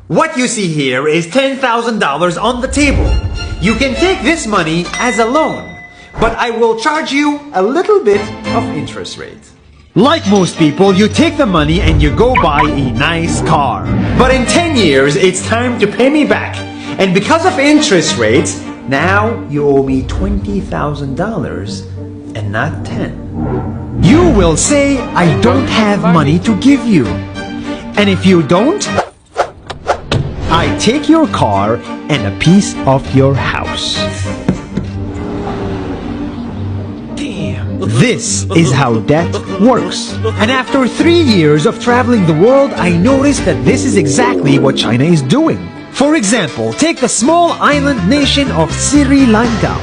What you see here is $10,000 on the table. You can take this money as a loan, but I will charge you a little bit of interest rate. Like most people, you take the money and you go buy a nice car. But in 10 years, it's time to pay me back. And because of interest rates, now you owe me $20,000 and not 10. You will say, I don't have money to give you. And if you don't, I take your car and a piece of your house. Damn. This is how debt works. And after 3 years of traveling the world, I noticed that this is exactly what China is doing. For example, take the small island nation of Sri Lanka.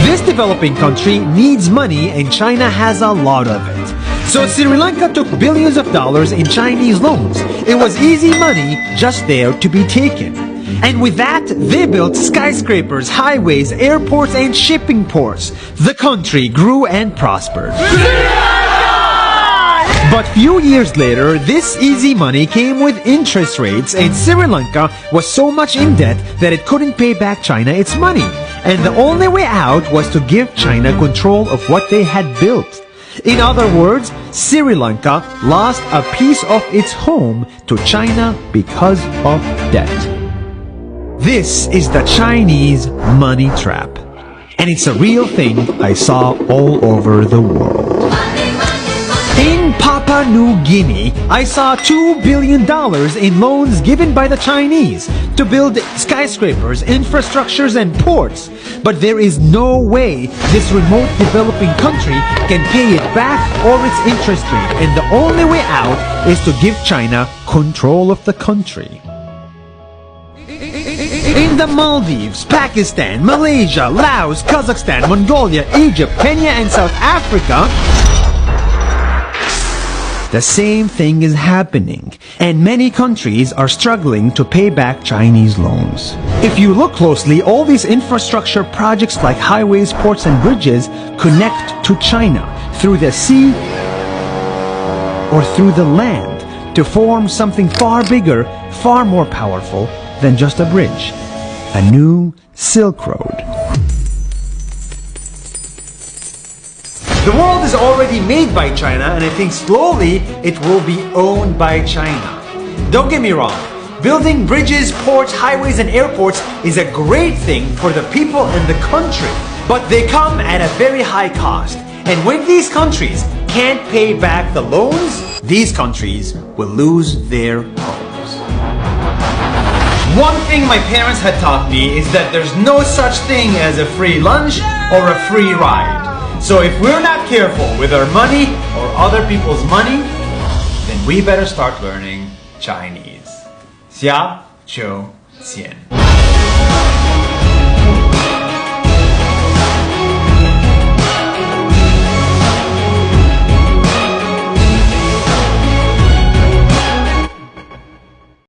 This developing country needs money and China has a lot of it. So Sri Lanka took billions of dollars in Chinese loans. It was easy money just there to be taken. And with that, they built skyscrapers, highways, airports, and shipping ports. The country grew and prospered. But few years later, this easy money came with interest rates, and Sri Lanka was so much in debt that it couldn't pay back China its money. And the only way out was to give China control of what they had built. In other words, Sri Lanka lost a piece of its home to China because of debt. This is the Chinese money trap. And it's a real thing I saw all over the world. In Papua New Guinea, I saw $2 billion in loans given by the Chinese to build skyscrapers, infrastructures, and ports. But there is no way this remote developing country can pay it back or its interest rate, and the only way out is to give China control of the country. In the Maldives, Pakistan, Malaysia, Laos, Kazakhstan, Mongolia, Egypt, Kenya, and South Africa, the same thing is happening, and many countries are struggling to pay back Chinese loans. If you look closely, all these infrastructure projects like highways, ports, and bridges connect to China through the sea or through the land to form something far bigger, far more powerful than just a bridge, a new Silk Road. The world is already made by China, and I think slowly it will be owned by China. Don't get me wrong, building bridges, ports, highways, and airports is a great thing for the people and the country, but they come at a very high cost. And when these countries can't pay back the loans, these countries will lose their homes. One thing my parents had taught me is that there's no such thing as a free lunch or a free ride. So if we're not careful with our money or other people's money, then we better start learning Chinese. 下周见。